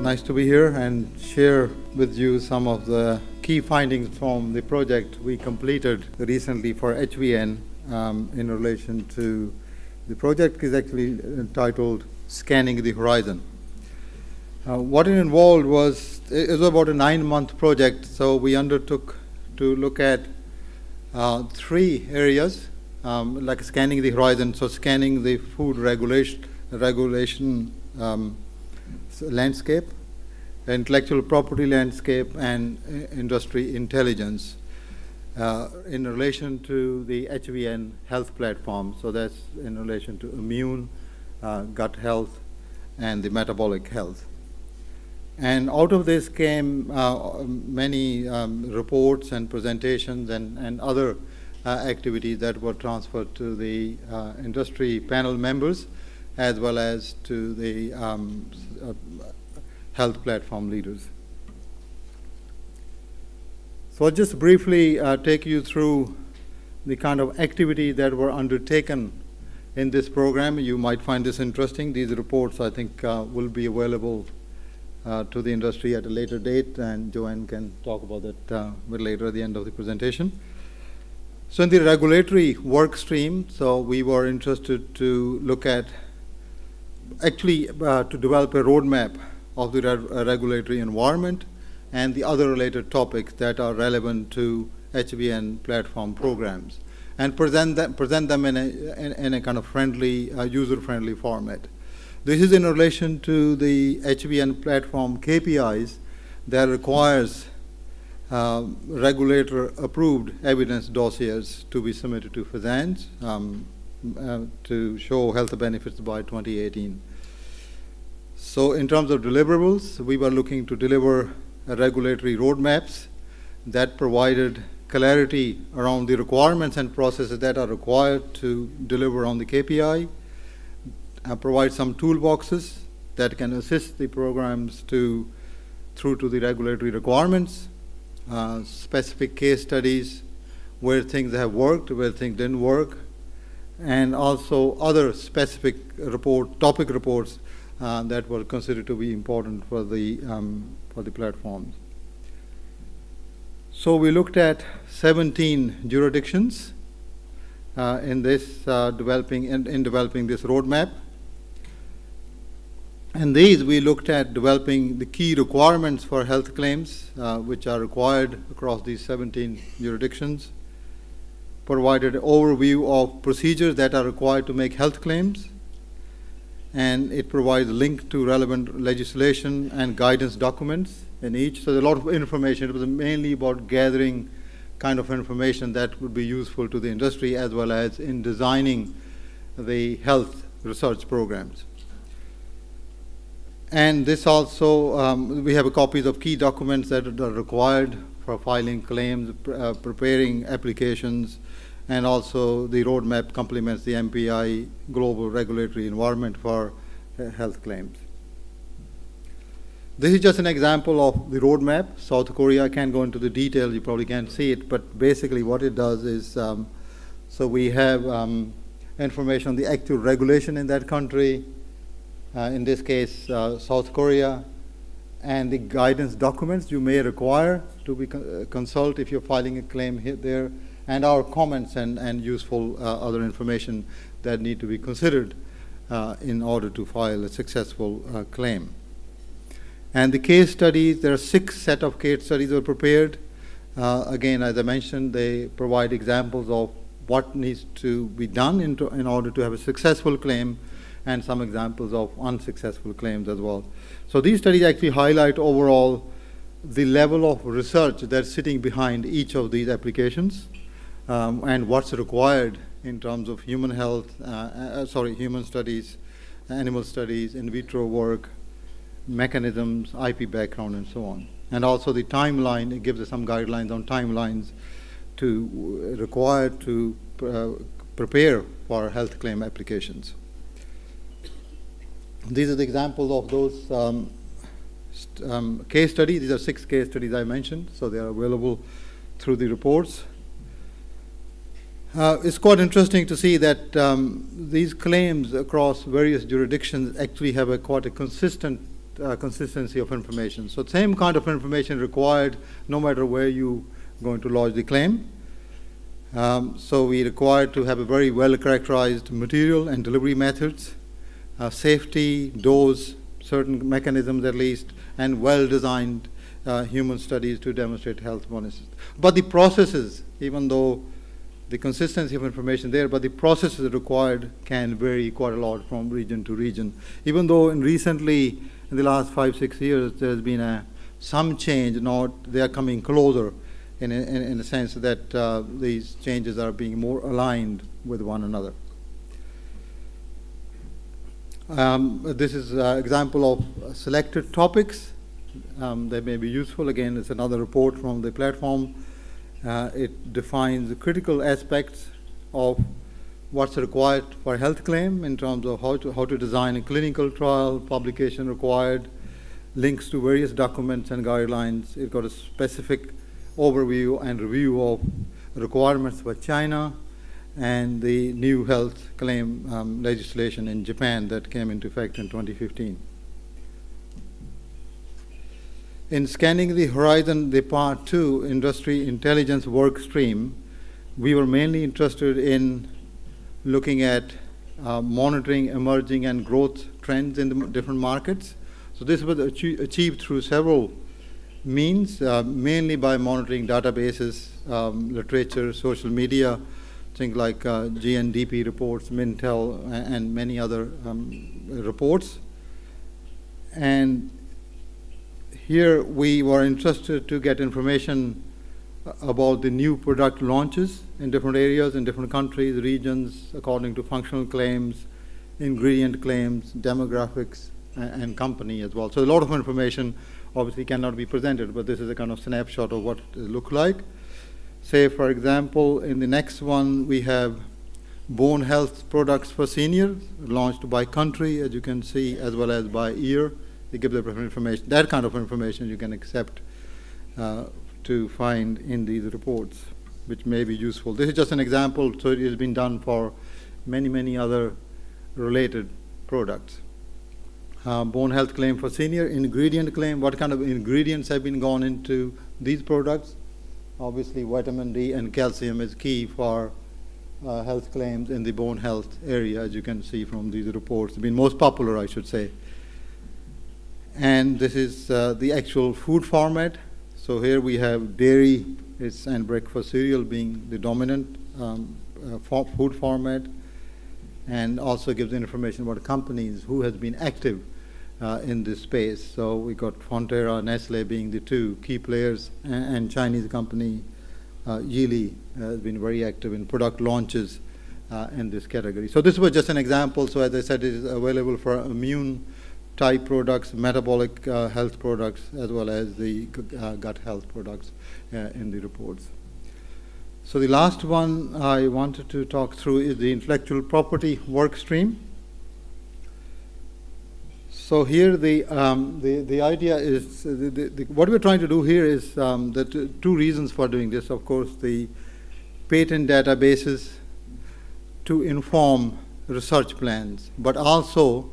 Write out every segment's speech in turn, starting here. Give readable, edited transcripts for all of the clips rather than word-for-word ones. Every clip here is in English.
Nice to be here and share with you some of the key findings from the project we completed recently for HVN in relation to the project is actually entitled Scanning the Horizon. What it involved was, it was about a 9-month project, so we undertook to look at 3 areas, like scanning the horizon, so scanning the food regulation landscape, intellectual property landscape, and industry intelligence in relation to the HVN health platform. So that's in relation to immune, gut health, and the metabolic health. And out of this came many reports and presentations and other activities that were transferred to the industry panel members as well as to the health platform leaders. So I'll just briefly take you through the kind of activity that were undertaken in this program. You might find this interesting. These reports, I think, will be available to the industry at a later date, and Joanne can talk about that a bit later at the end of the presentation. So in the regulatory work stream, so we were interested to look at, actually to develop a roadmap of the regulatory environment and the other related topics that are relevant to HVN platform programs, and present them in a kind of friendly, user-friendly format. This is in relation to the HVN platform KPIs that requires regulator-approved evidence dossiers to be submitted to FSANs to show health benefits by 2018. So in terms of deliverables, we were looking to deliver regulatory roadmaps that provided clarity around the requirements and processes that are required to deliver on the KPI, provide some toolboxes that can assist the programs through to the regulatory requirements, specific case studies where things have worked, where things didn't work, and also other specific topic reports that were considered to be important for the platforms. So we looked at 17 jurisdictions in this developing this roadmap. And these we looked at developing the key requirements for health claims, which are required across these 17 jurisdictions, provided an overview of procedures that are required to make health claims, and it provides a link to relevant legislation and guidance documents in each. So there's a lot of information. It was mainly about gathering kind of information that would be useful to the industry as well as in designing the health research programs. And this also, we have copies of key documents that are required for filing claims, preparing applications, and also the roadmap complements the MPI global regulatory environment for health claims. This is just an example of the roadmap. South Korea, I can't go into the details, you probably can't see it, but basically what it does is, so we have information on the actual regulation in that country, in this case South Korea, and the guidance documents you may require to be consult if you're filing a claim there, and our comments and useful other information that need to be considered in order to file a successful claim. And the case studies, there are 6 set of case studies that were prepared. Again, as I mentioned, they provide examples of what needs to be done in order to have a successful claim, and some examples of unsuccessful claims as well. So these studies actually highlight overall the level of research that's sitting behind each of these applications, and what's required in terms of human health, human studies, animal studies, in vitro work, mechanisms, IP background, and so on. And also the timeline, it gives us some guidelines on timelines required to prepare for health claim applications. These are the examples of those case studies. These are 6 case studies I mentioned, so they are available through the reports. It's quite interesting to see that these claims across various jurisdictions actually have quite a consistent consistency of information. So same kind of information required no matter where you going to lodge the claim. So we require to have a very well characterized material and delivery methods, safety, dose, certain mechanisms at least, and well designed human studies to demonstrate health bonuses. But the processes, even though the consistency of information there, but the processes required can vary quite a lot from region to region. Even though recently, in the last 5-6 years, there's been some change, they are coming closer in a sense that these changes are being more aligned with one another. This is an example of selected topics that may be useful. Again, it's another report from the platform. It defines the critical aspects of what's required for a health claim in terms of how to design a clinical trial, publication required, links to various documents and guidelines. It got a specific overview and review of requirements for China and the new health claim legislation in Japan that came into effect in 2015. In scanning the horizon, the part 2 industry intelligence work stream, we were mainly interested in looking at monitoring emerging and growth trends in the different markets. So this was achieved through several means, mainly by monitoring databases, literature, social media, things like GNDP reports, Mintel, and many other reports. And here we were interested to get information about the new product launches in different areas, in different countries, regions, according to functional claims, ingredient claims, demographics, and company as well. So a lot of information obviously cannot be presented, but this is a kind of snapshot of what it look like. Say, for example, in the next one, we have bone health products for seniors, launched by country, as you can see, as well as by year. They give the information. That kind of information you can accept to find in these reports, which may be useful. This is just an example, so it has been done for many, many other related products. Bone health claim for senior, ingredient claim, what kind of ingredients have been gone into these products? Obviously, vitamin D and calcium is key for health claims in the bone health area, as you can see from these reports. They've been most popular, I should say. And this is the actual food format. So here we have dairy and breakfast cereal being the dominant food format, and also gives information about companies who has been active in this space. So we got Fonterra, Nestle being the two key players, and Chinese company Yili has been very active in product launches in this category. So this was just an example. So as I said, it is available for immune type products, metabolic health products, as well as the gut health products in the reports. So the last one I wanted to talk through is the intellectual property work stream. So here the idea is, what we're trying to do here is the two reasons for doing this. Of course, the patent databases to inform research plans, but also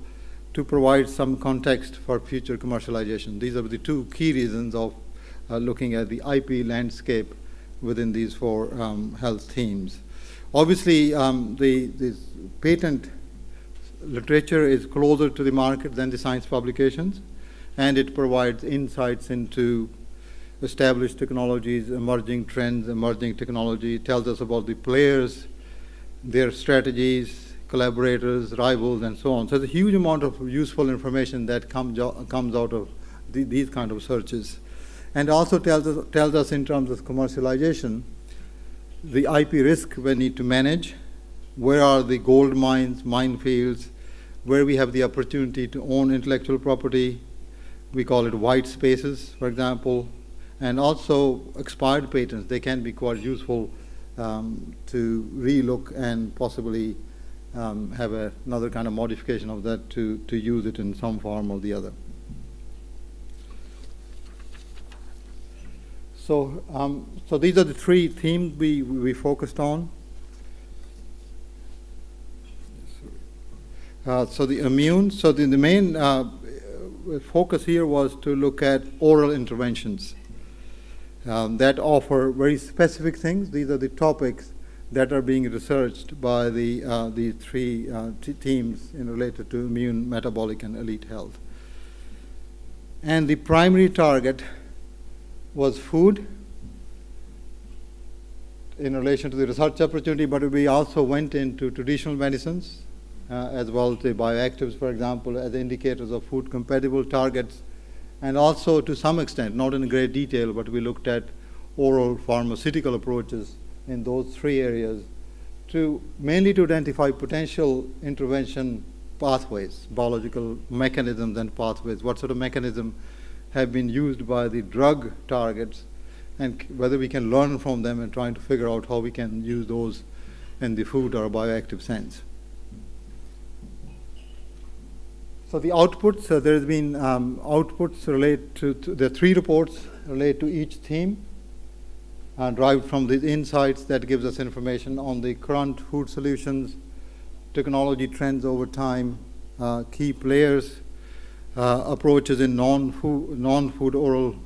to provide some context for future commercialization. These are the two key reasons of looking at the IP landscape within these four health themes. Obviously, the patent literature is closer to the market than the science publications, and it provides insights into established technologies, emerging trends, emerging technology. It tells us about the players, their strategies, collaborators, rivals, and so on. So there's a huge amount of useful information that comes out of these kind of searches. And also tells us in terms of commercialization, the IP risk we need to manage, where are the gold mines, minefields, where we have the opportunity to own intellectual property. We call it white spaces, for example, and also expired patents. They can be quite useful to relook and possibly have another kind of modification of that to use it in some form or the other. So, so these are the three themes we focused on. So the immune, so the main focus here was to look at oral interventions that offer very specific things. These are the topics that are being researched by the three teams related to immune, metabolic, and elite health. And the primary target was food in relation to the research opportunity, but we also went into traditional medicines as well as the bioactives, for example, as indicators of food compatible targets, and also to some extent, not in great detail, but we looked at oral pharmaceutical approaches in those three areas mainly to identify potential intervention pathways, biological mechanisms and pathways, what sort of mechanism have been used by the drug targets, and whether we can learn from them and trying to figure out how we can use those in the food or bioactive sense. So the outputs, there has been outputs relate to the three reports relate to each theme, derived from the insights that gives us information on the current food solutions, technology trends over time, key players, approaches in non-food oral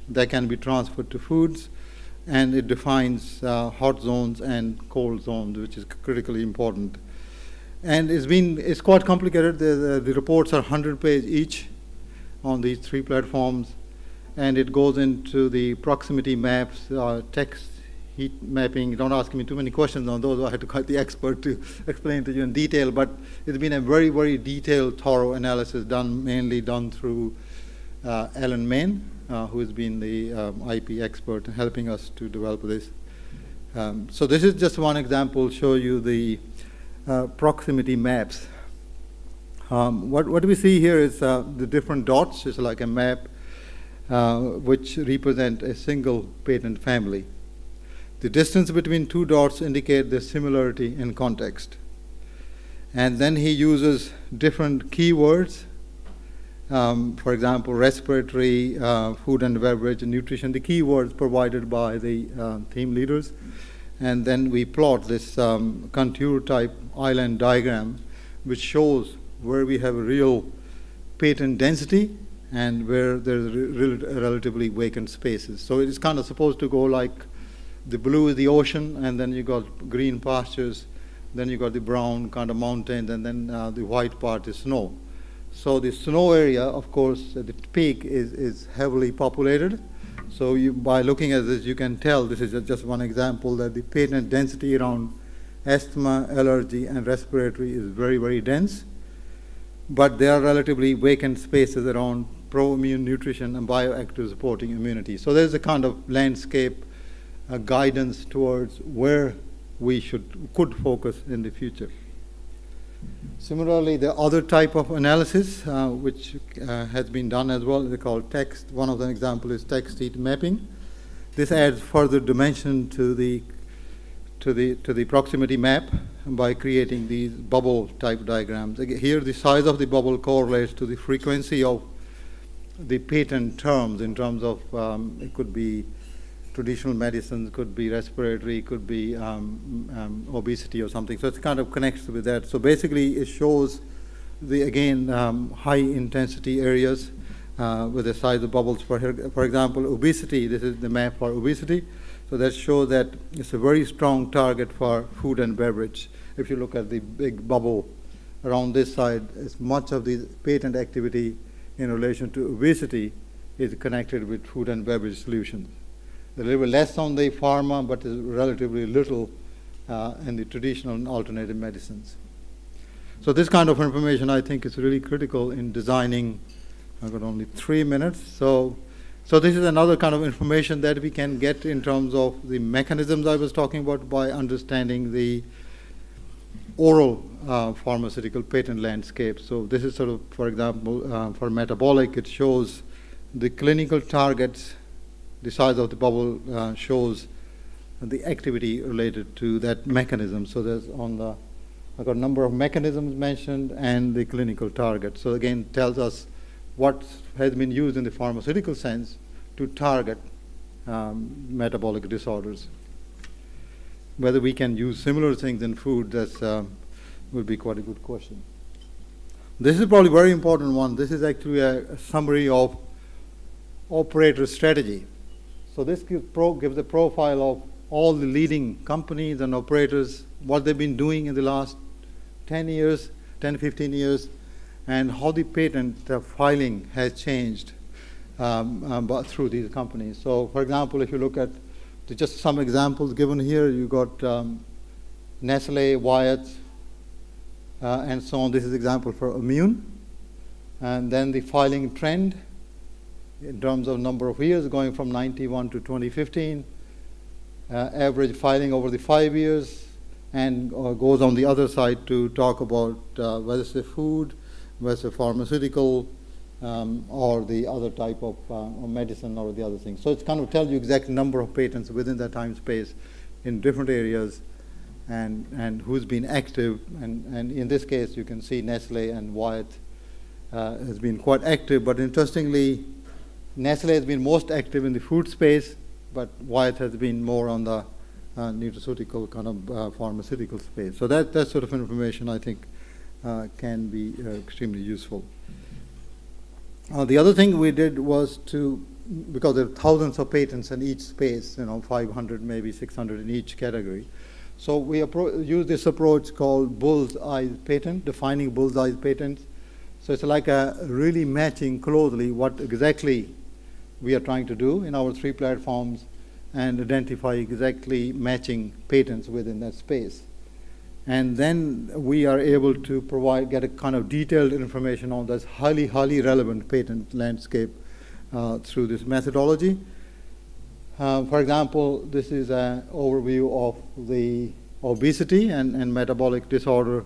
that can be transferred to foods, and it defines hot zones and cold zones, which is critically important. And it's quite complicated. The reports are 100-page each on these three platforms, and it goes into the proximity maps, text, heat mapping. Don't ask me too many questions on those. I had to call the expert to explain to you in detail, but it's been a very, very detailed, thorough analysis mainly done through Alan Main, who has been the IP expert helping us to develop this. So this is just one example, show you the proximity maps. What we see here is the different dots. It's like a map which represent a single patent family. The distance between two dots indicate the similarity in context. And then he uses different keywords, for example, respiratory, food and beverage, and nutrition, the keywords provided by the theme leaders. And then we plot this contour type island diagram, which shows where we have a real patent density and where there's relatively vacant spaces. So it's kind of supposed to go like the blue is the ocean, and then you got green pastures, then you got the brown kind of mountains, and then the white part is snow. So the snow area, of course, at the peak is heavily populated. So by looking at this, you can tell, this is just one example, that the patent density around asthma, allergy, and respiratory is very, very dense. But there are relatively vacant spaces around pro-immune nutrition and bioactive supporting immunity. So there's a kind of landscape guidance towards where we could focus in the future. Similarly, the other type of analysis which has been done as well, they call text. One of the examples is text heat mapping. This adds further dimension to the proximity map by creating these bubble type diagrams. Here, the size of the bubble correlates to the frequency of the patent terms in terms of it could be traditional medicines, could be respiratory, could be obesity or something. So it kind of connects with that. So basically it shows the, again, high intensity areas with the size of bubbles. For example, obesity, this is the map for obesity. So that shows that it's a very strong target for food and beverage. If you look at the big bubble around this side, as much of the patent activity in relation to obesity is connected with food and beverage solutions. A little bit less on the pharma, but relatively little in the traditional and alternative medicines. So this kind of information, I think, is really critical in designing. I've got only 3 minutes. So this is another kind of information that we can get in terms of the mechanisms I was talking about by understanding the oral pharmaceutical patent landscape. So this is sort of, for example, for metabolic, it shows the clinical targets. The size of the bubble shows the activity related to that mechanism. So there's I've got a number of mechanisms mentioned and the clinical target. So again, tells us what has been used in the pharmaceutical sense to target metabolic disorders. Whether we can use similar things in food, that would be quite a good question. This is probably a very important one. This is actually a summary of operator strategy. So this gives a profile of all the leading companies and operators, what they've been doing in the last 10 years, 10, 15 years, and how the patent filing has changed through these companies. So, for example, if you look at just some examples given here, you got Nestle, Wyatt, and so on. This is example for immune. And then the filing trend in terms of number of years going from 91 to 2015, average filing over the 5 years, and goes on the other side to talk about whether it's a food, whether it's a pharmaceutical, or the other type of medicine or the other thing. So it's kind of tells you exact number of patents within that time space in different areas, and who's been active. And in this case, you can see Nestle and Wyatt has been quite active, but interestingly, Nestle has been most active in the food space, but Wyatt has been more on the nutraceutical kind of pharmaceutical space. So that sort of information, I think, can be extremely useful. The other thing we did was because there are thousands of patents in each space, 500, maybe 600 in each category. So we use this approach called bullseye patent, defining bullseye patents. So it's like really matching closely what exactly we are trying to do in our 3 platforms and identify exactly matching patents within that space. And then we are able to get a kind of detailed information on this highly, highly relevant patent landscape through this methodology. For example, this is an overview of the obesity and metabolic disorder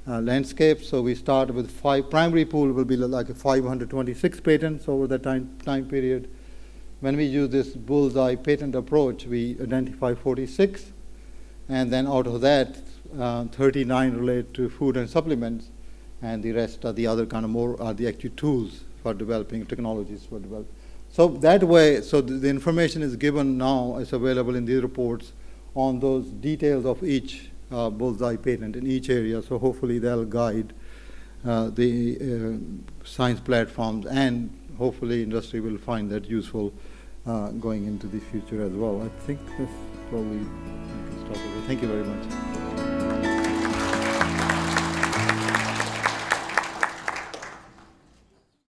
landscape. So we start with 5, primary pool will be like 526 patents over that time period. When we use this bullseye patent approach, we identify 46, and then out of that, 39 relate to food and supplements, and the rest are the other kind of more are the actual tools for developing technologies for developing. So that way, so the information is given now, is available in these reports on those details of each bullseye patent in each area. So hopefully they'll guide the science platforms, and hopefully industry will find that useful going into the future as well. I think that's probably I can stop over. Thank you very much.